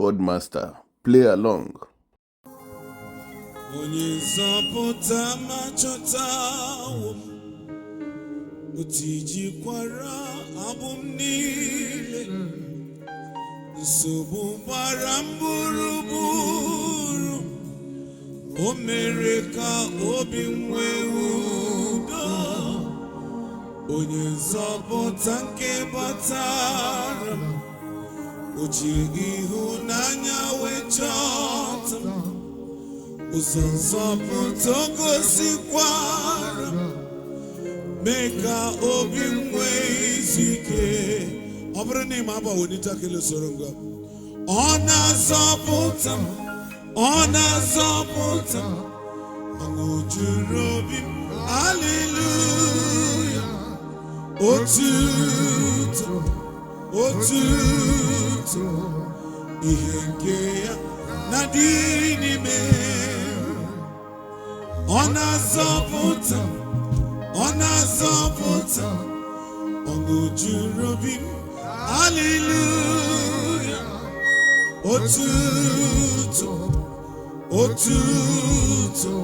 keyboard master. Play along. Onye zọpụta ma chọtawo otijikwara abụ m niile nsogbu gbara m gburugburu o mere ka obi m nwee udo onye zọpụta nke batara m o ji ịhụnanya wee chọta m ụzọ nzọpụta gosikwara mee ka obi m nwee izu ike. Ọ bụrụ na ịma agbawo n'itakịrị soro ngwa ọ na-azọpụta m ọ na-azọpụta m ọṅụ juru obi m haleluya otuto otuto ihe nke ya na-adị n'ime ọ na-azọpụta ọ na-azọpụta ọṅụ juru obi m haleluya otuto otuto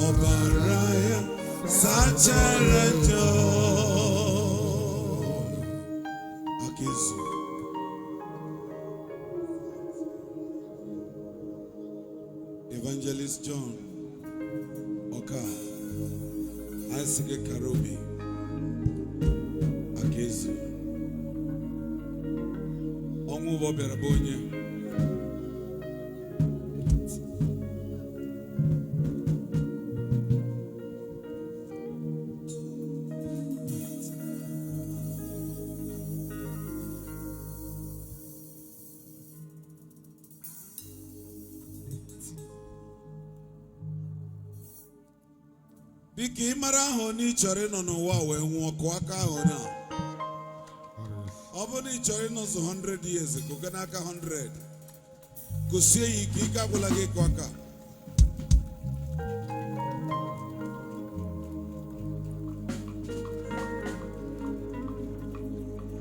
ọbara ya sachara njọ Akezu Evangelist John Oka Isaac Karobi Akezu ọnwụ ụbọ bịara bụ onye biko ị mara ahụ na ị chọrọ ịnọ n'ụwa wee nwụọ kụọ aka ahụ na ọ bụ na ị chọrọ ịnọzụ 100 years kụga n'aka 100 kụsie ya ike ike agwụla gị ịkụ aka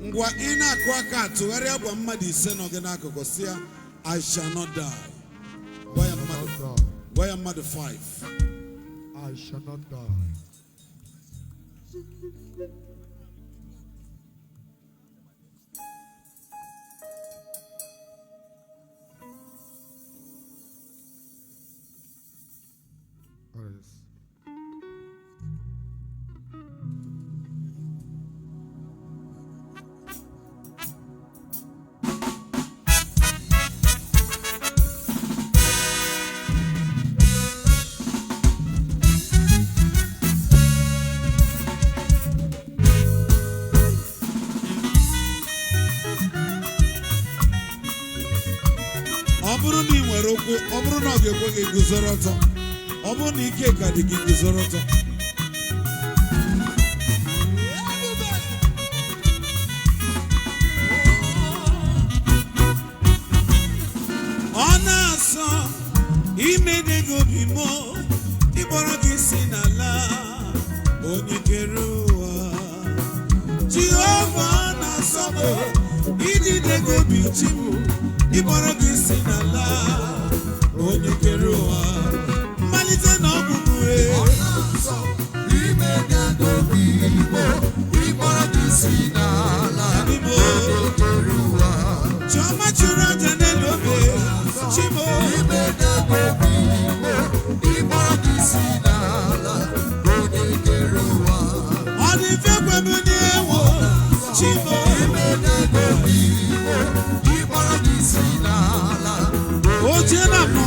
ngwa ị na-akụ aka tụgharịa gwa mmadụ ise nọ gị n'akụkụ si ya I shall not die gwa ya mmadụ 5 I shall not die. Yes. ọ bụrụ na ị nwere okwu ọ bụrụ na ọ ga-ekwe gị guzoro ọtọ ọ bụrụ na ike ka dị gị guzoro ọtọ ọ na-asọ imede gị obi m ịkpọrọ gị si n'ala onye kere ụwa Jehova na-asọ idide gị obi chi m ịkpọrọ gị si n'ala onye kere ụwa mmalite na ọgwụgwụ Chioma chụrụ aja n'elu obe Chibo ọ dị mfe kwebe n'ewo Chibo oche na mọ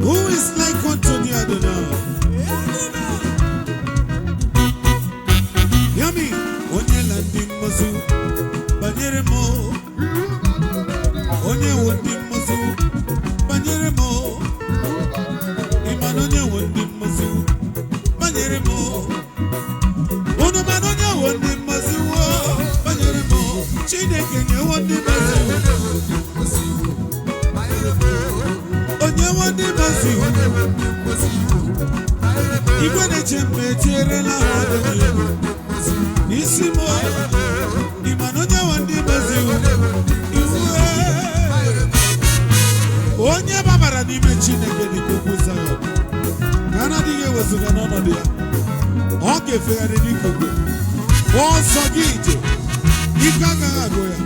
who is like unto thee Adonai Yami onye la ndị mmozi banyere m onye wo ndị mmozi banyere m ịmana onye wo ndị mmozi banyere m unu mana onye wo ndị mmozi banyere m Chineke nyewo ndị mmozi onye wo ndị mmozi igwe na-eche mgbe etierela ha n'isi m n'ime Chineke dị ka ugwu Zayọn. Ka a na-adịghị ewezuga n'ọnọdụ ya. Ọ ga-efegharị n'ikuku. Ọsọ gị ije. Ike agaghị agụ ya.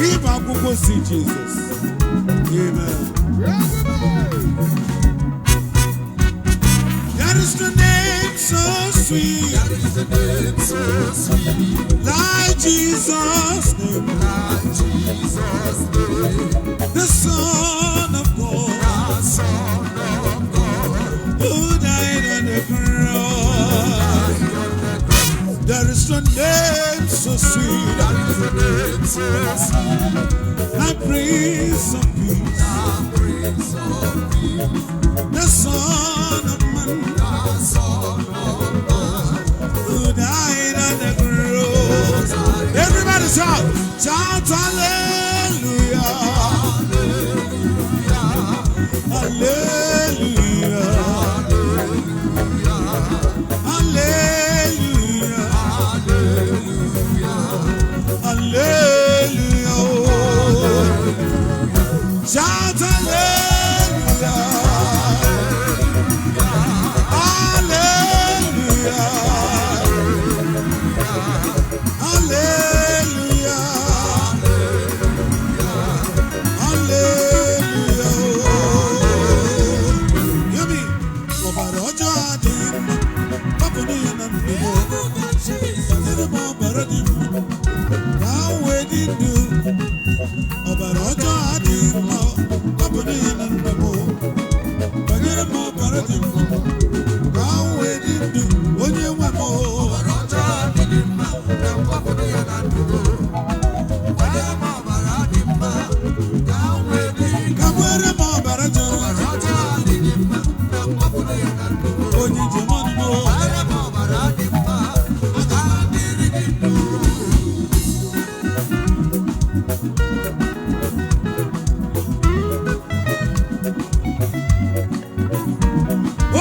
Ịba akwụkwọ si Jizọs. Amen. There is the name so sweet. There is the name so sweet. Like Jesus' name. Like Jesus' name. The Son of God. The Son of God. Who died on the cross. There is the name so sweet. There is the name so sweet. Like Prince of Peace. Like Prince of Peace. The Son of Man. The Son of Man. Who died on the cross. Everybody shout. Shout hallelujah. Hallelujah. Hallelujah. Hallelujah. Hallelujah. Shout hallelujah. Hallelujah. Hallelujah. Hallelujah. You mean, ọbara ọjọọ adịghị mma, ọ bụ n'ihi na ndụ m. Banyere m ọbara dị mma, ka m wee dị ndụ. Ọbara ọjọọ adịghị mma, ọ bụ n'ihi na ndụ m. Banyere m ọbara dị mma, ka m wee dị ndụ. Onye nwe m. Ọbara ọjọọ adịghị mma, ọ bụ n'ihi na ndụ m. Banyere m ọbara dị mma, ka m wee dị ndụ. Ka m were m ọbara jọrọ. Ọbara ọjọọ adịghị mma, ọ bụ n'ihi na ndụ m. Onye ji mmanụ m. Banyere m ọbara dị mma, ka m dịrị gị ndụ.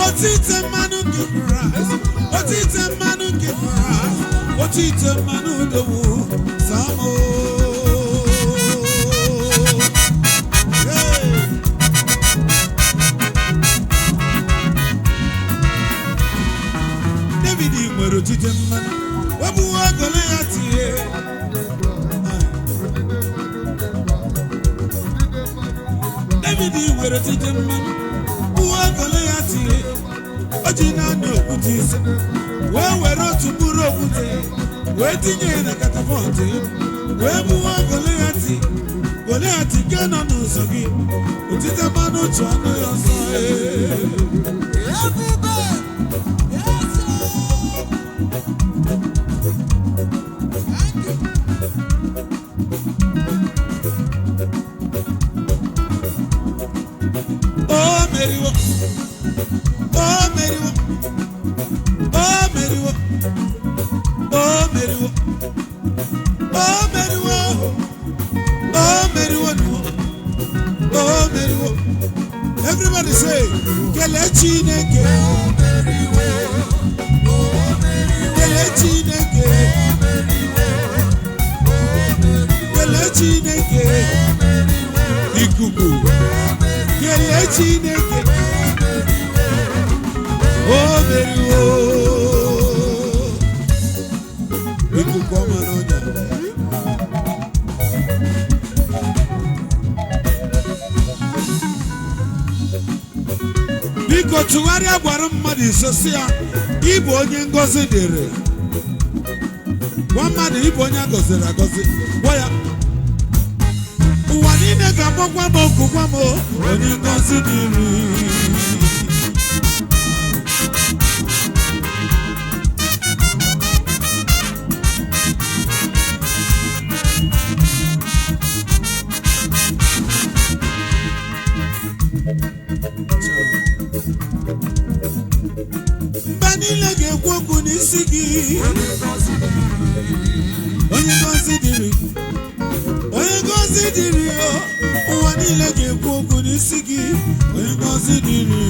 Otite mmanụ nke Kraịst, otite mmanụ nke Kraịst, otite mmanụ dowu samo. David nwere otite mmanụ, wepụwa ogolo ya tie. David nwere otite mmanụ, wepụwa ogolo ya tie. O ji naanị okwute ise, wee were otu mkpụrụ okwute, wee tinye ya na katapọtụ ya, wee gbuwa Goliati. Goliati nke nọ n'ụzọ gị, otite mmanụ otu ọnụ ya ọsọ. O meriwo. Oh meriwo, oh meriwo, oh meriwo, oh meriwo, oh meriwo, oh meriwo. Everybody say, kele Chineke, oh meriwo, oh meriwo, kele Chineke, oh meriwo, oh meriwo, kele Chineke, oh meriwo, ikuku, kele Chineke. Oh, meriwo, ikuku ọma n'ọnya. Biko tụgharịa gwara mmadụ ise sị ya, ị bụ onye ngọzi dịrị. Gwa mmadụ ị bụ onye agọziri agọzi. Gwa ya, ụwa niile ga-agbakwa m oku, gwa m onye ngọzi dịrị. Mba niile ga-ekwu okwu n'isi gị. Onye ngọzi dịrị, onye ngọzi dịrị ya. Ụwa niile ga-ekwu okwu n'isi gị. Onye ngọzi dịrị.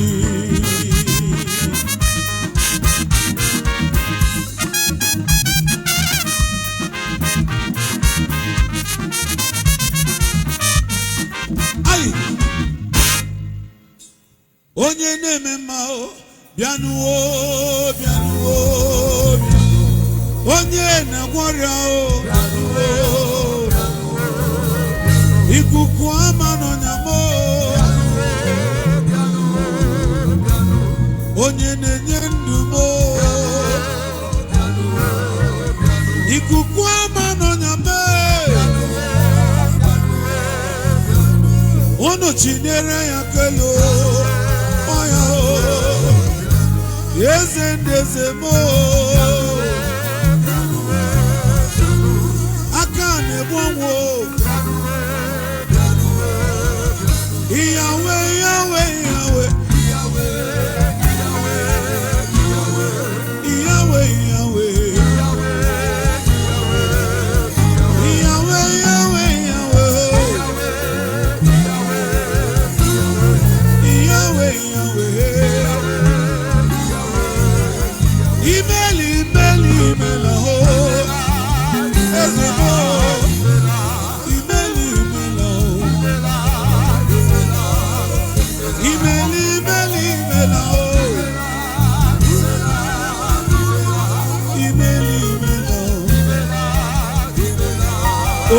onye na-eme mma o bịanụo bịanụo onye na-agwọrịa o bịanụo ikuku ama n'ọnyamo onye na-enye ndụ mo ikuku ama n'ọnyame unu chinyere ya kelo oya eze ndeze mo aka na-egbonwo Yahweh Yahweh Yahweh Yahweh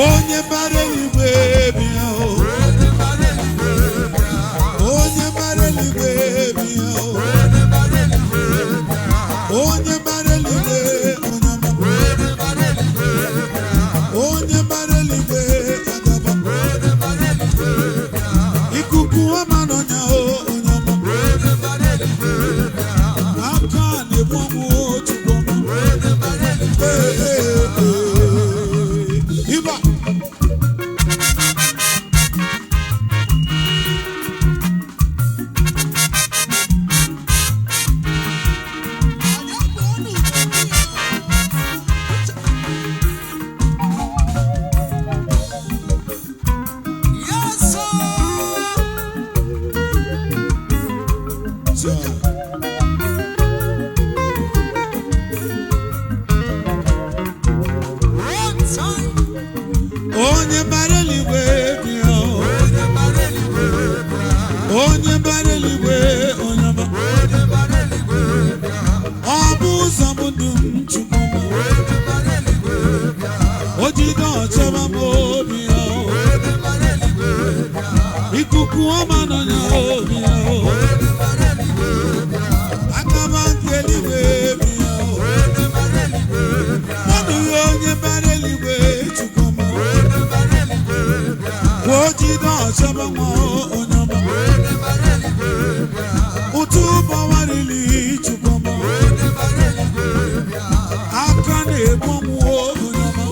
onye bara eluigwe bịa onye bara eluigwe bịa onye bara eluigwe onye bara eluigwe agaba ikuku ọma n'ọnya onye ọma aka na-egbu ọmụ Chukwu ọma Iba onye bara eluigwe bịa onye bara eluigwe onye ọma ọ bụ ụzọ m ndụ m Chukwu o jide ọchọba m obi ya ikuku ọma n'ọnya obi ya akaba nke eluigwe bịa mmadụ ya onye bara eluigwe Chukwu o jide ọchọba nwa onye ọma ụtụ ụbọwarili Chukwu ọma aka na-egbu ọmụ onye ọma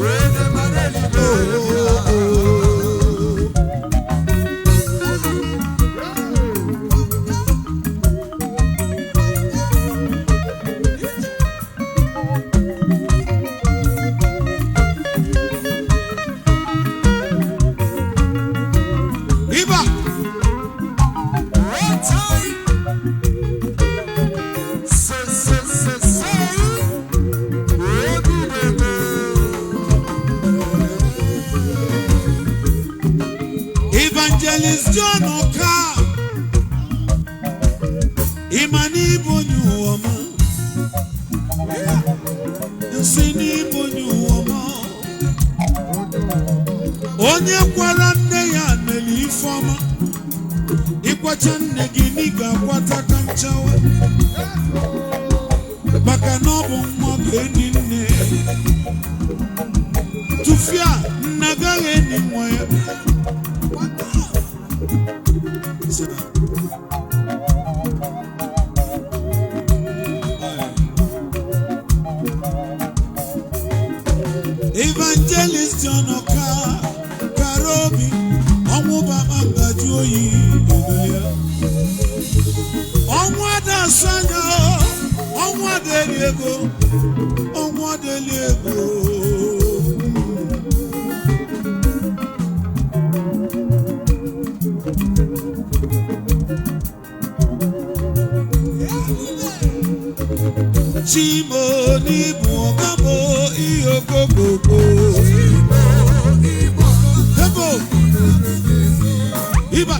Iba Evangelist John Oka Imani Bonyu Oma Nsini Bonyu Oma onye kwara nne ya neli ifeọma ịkwacha nne gị n'iga kwata ka nchawa maka na ọ bụ nwa ga-eni nne tụfịa nna gaghị eni nwa ya Evangelist John Oka Karobi ọnwụba ngaju oyi ya ọnwụ ada sanya ọnwụ adeli ego ọnwụ adeli ego Chimo n'ibu ọgamo ihe ogogogo Iba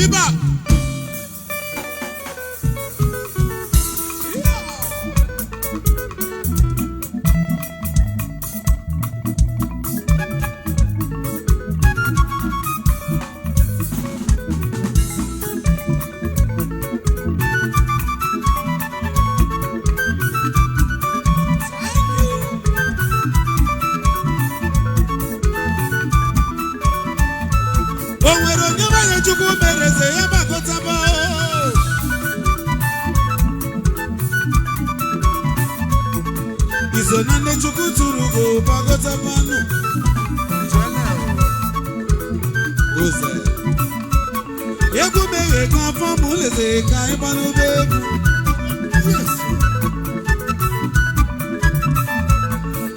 Iba. Izonane chukuturugo bagota panu. Oze. Egu meye kan formule ze kan ibanu bebu. Yes.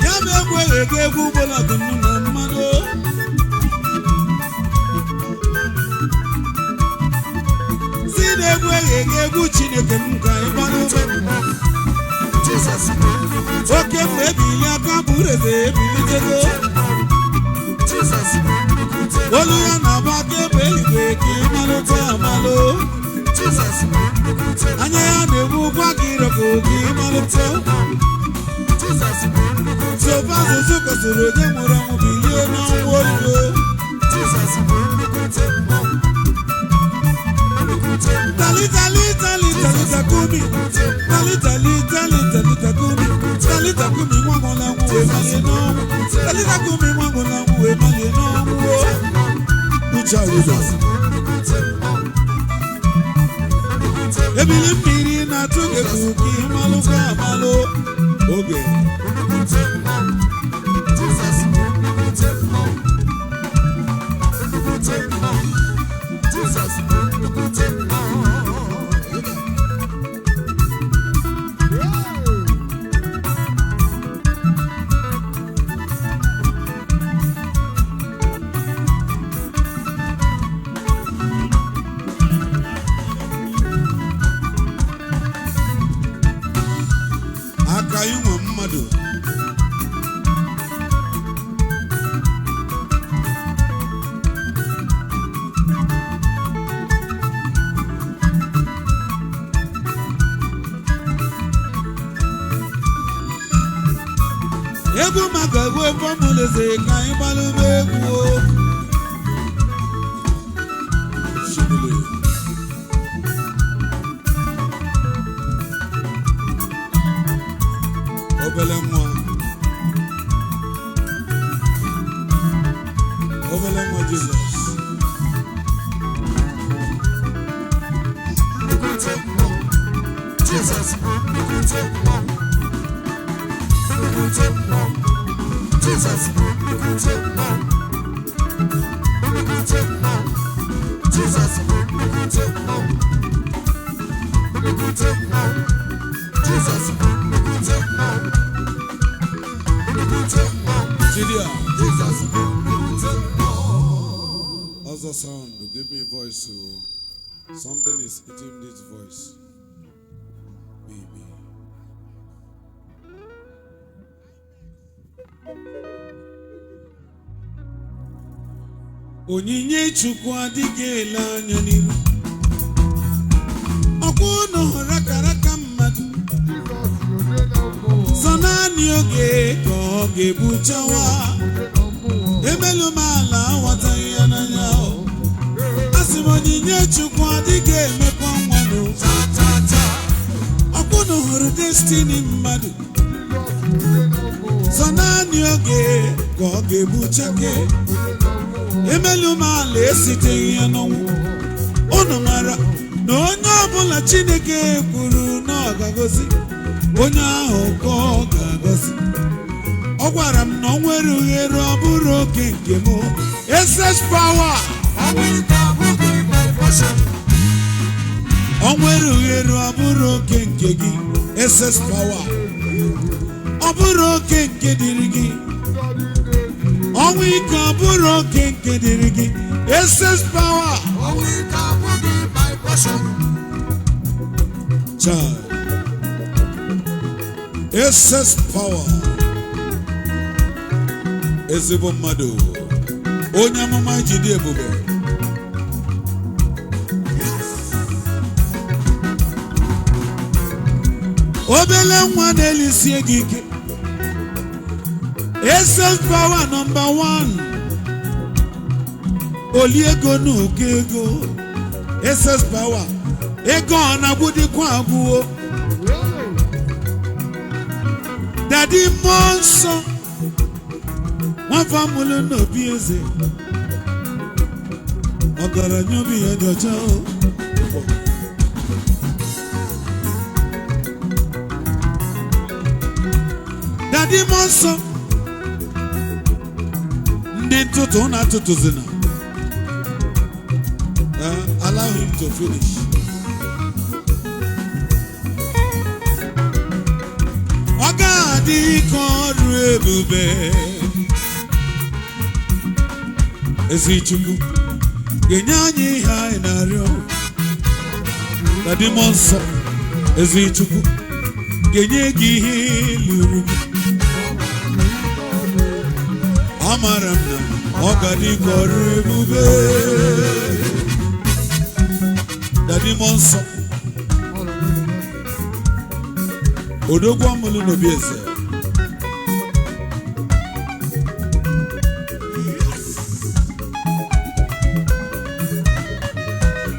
Ya bebu ege egu bola gunu na mano. Sine egu egu chineke nka ibanu bebu. Jesus. Okay, maybe ya can put it there. Jesus. Oluya na ba ke baby ki malote amalo. Jesus. Anya ya nebu kwa kiroko ki malote. Jesus. So far so kasuro de mura mu biye na wolo. Jesus. Talita kumi. Talita kumi. Talita kumi mwango na uwe maleno. Talita kumi mwango na uwe maleno. Ucha uza. Ebili mpiri na tuge kuki maluka malo. Oge. Egu magago formule ze kan ibalu bebu. Shibule. Obelemwa Jesus. Jesus. Jesus, also sound, give me a voice, so something is hitting this voice. Baby. Onyinye Chukwu adịghị ele anya n'iru. Ọkwa ụnụ hụrụ akaraka mmadụ. Sọ naanị oge ka ọ ga-ebuchawa. Emelu m ala aghọtaghị ya n'anya. Asị m onyinye Chukwu adịghị emekwa nwanụ. Ọkwa ụnụ hụrụ destiny mmadụ. Sọ naanị oge ka ọ ga-ebuchake. Emelu mala esiteghị ya n'ọnwụ. Unu mara na onye ọbụla Chineke kwuru na ọ ga-agọzi, onye ahụ ka ọ ga-agọzi. Ọ gwara m na o nwere ohere ọ bụrụ oke nke m. SS power. O nwere ohere ọ bụrụ oke nke gị. SS power. Ọ bụrụ oke nke dịrị gị. Ọnwụ ike ọ bụrụ oke nke dịrị gị. SS power. Ọnwụ ike abụghị my portion. Child. SS power. Ezigbo mmadụ. Onye amụma jide ebube. obele nwa na-elisie gị ike. Essence Power number 1. Oliego n'oke ego. Essence Power. Ego ọ na-agbụdịkwa agwụwo. Daddy Monso. Nwa famụlụ n'obi eze. Ọgaranya obi ya dị ọcha. Daddy Monso. Ndị ntụtụ na atụtụzina. Allow him to finish. Oga dị ka ọrụ ebube. Ezi Chukwu ga-enye anyị ihe anyị na-arịọ. Daddy Monso, Ezi Chukwu ga-enye gị ihe lụrụ gị. Amara m na ọ ga-adị ka ọrụ ebube. Daddy Monso, odogwu ọmụlụ n'obi eze.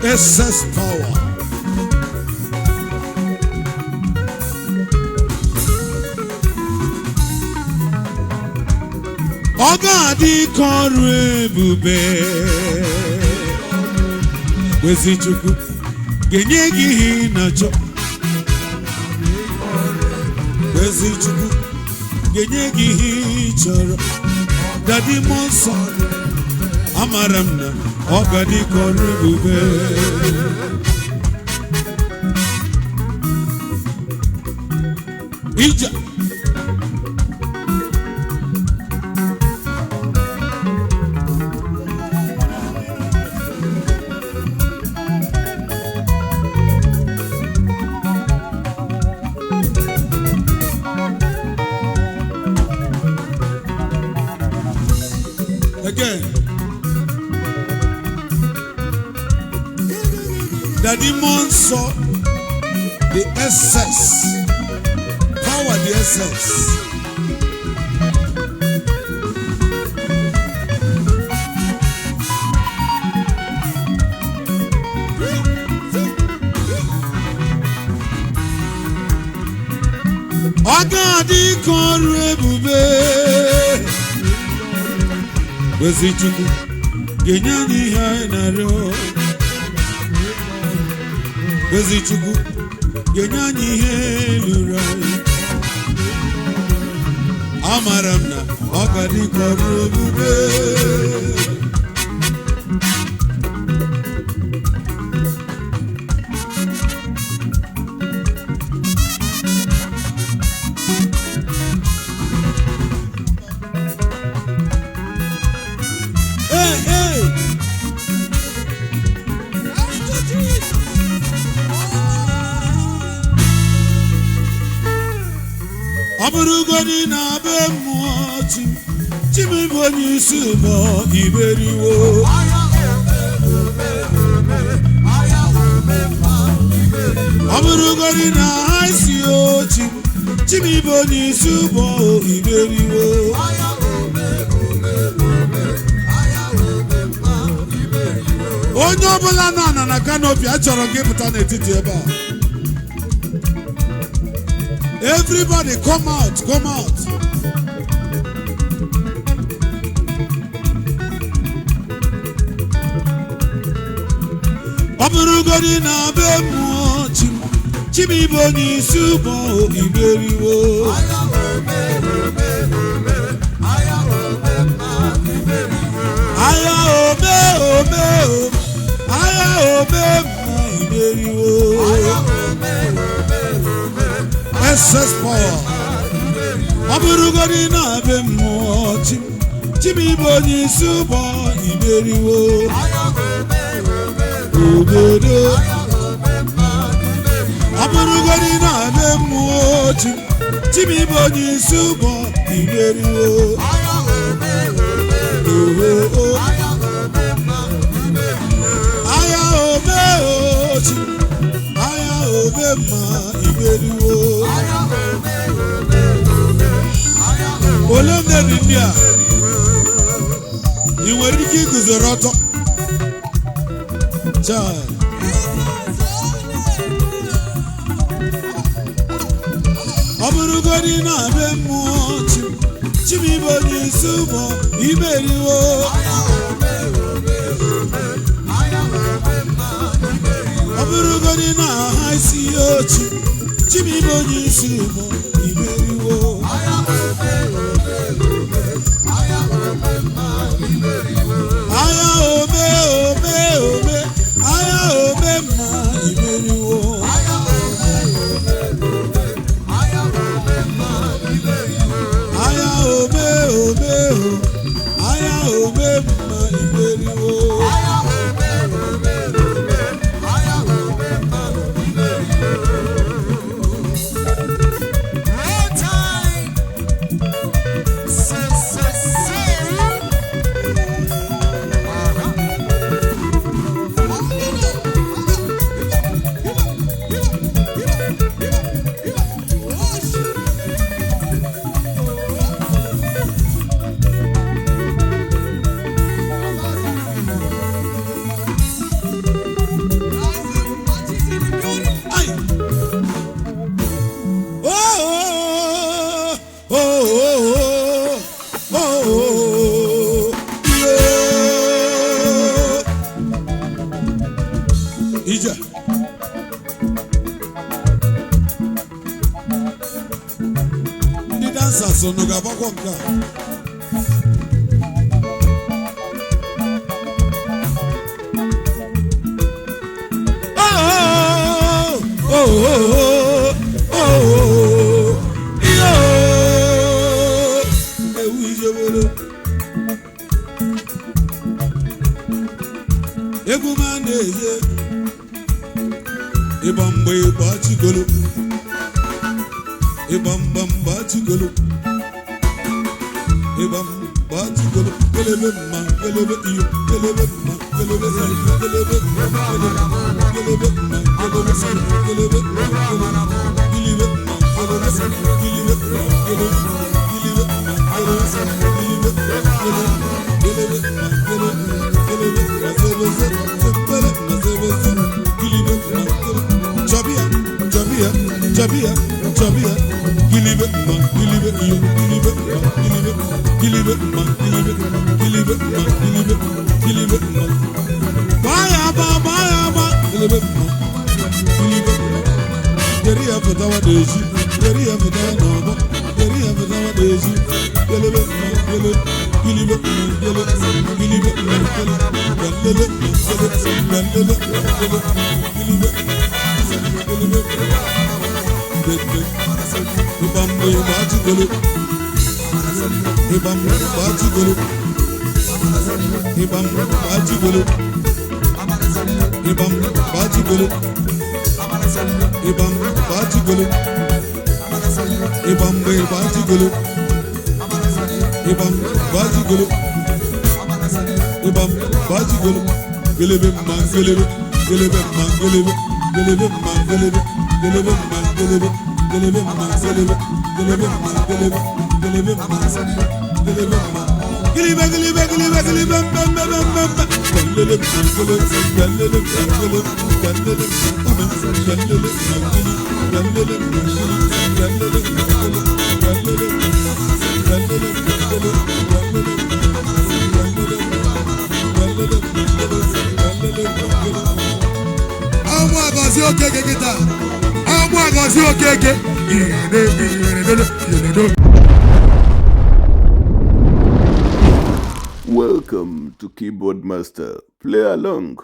Essence Power. Ọ ga-adị ka ọrụ ebube. Ezi Chukwu ga-enye gị ihe ị na-achọ. Ezi Chukwu ga-enye gị ihe ị chọrọ. Daddy Monso, amara m na ọ ga-adị ka ọrụ ebube. Ija. Again. Daddy Monso, the essence. Power, the essence. Oga dị ka ọrụ ebube. Ezi Chukwu ga-enye anyị ihe anyị na-arịọ. Ezi Chukwu ga-enye anyị ihe lụrụ anyị. Amara m na ọ ga-adị ka ọrụ ebube. Ọbụrụgodị na be mmụọ Chimebụ onye isi ụgbọ iberiwo. Ọbụrụgodị na ha isi ochi Chimebụ onye isi ụgbọ iberiwo. Onye ọbụla nọ na kanopi achọrọ gị pụta n'etiti ebe a. Everybody come out, come out. Ọbụrụgodị na be mmụọ Chimebụ onye isi ụgbọ iberiwo. Aya ome ome aya ome mmụọ iberiwo. Essence Power. Ọbụrụgodị na be mmụọ Chimebụ onye isi ụgbọ iberiwo. Obodo. Ọbụrụgodị na be mmụọ Chimebụ onye isi ụgbọ iberiwo. Aya ome aya ome ma imeriwo. Ole ndị dị ndị a ị nwere ike iguzoro ọtọ? Chai. Ọ bụrụgodị na-abịa mmụọ Chibuibe onye isi ụmụ imeriwo. Ọ bụrụgodị na ha isi ochi Chibuibe onye isi ụmụ imeriwo. Aya ome ome ome, aya ome mma imeriwo. Aya ome ome o, aya ome mma imeriwo. Ije ndị dansas unu ga-agbakwa nke ewu ijebere egwu ma na-eje ịgba mgbe ịgba chigolo, ịgba mgba mgba chigolo, ịgba mgba chigolo, kelebe mma kelebe iyo, kelebe mma kelebe sari, kelebe mma kelebe mma kelebe sari, kelebe mma kelebe mma kelebe sari, kelebe mma kelebe mma kelebe sari, kelebe mma kelebe mma kelebe Jabia, Gilibe, you, Gilibe, Bayaba, Gilibe, Deria for Dawa Daisy, Deria for Dawa, Deria for Dawa Daisy, Gilibe, Welcome to Keyboard Master. Play along.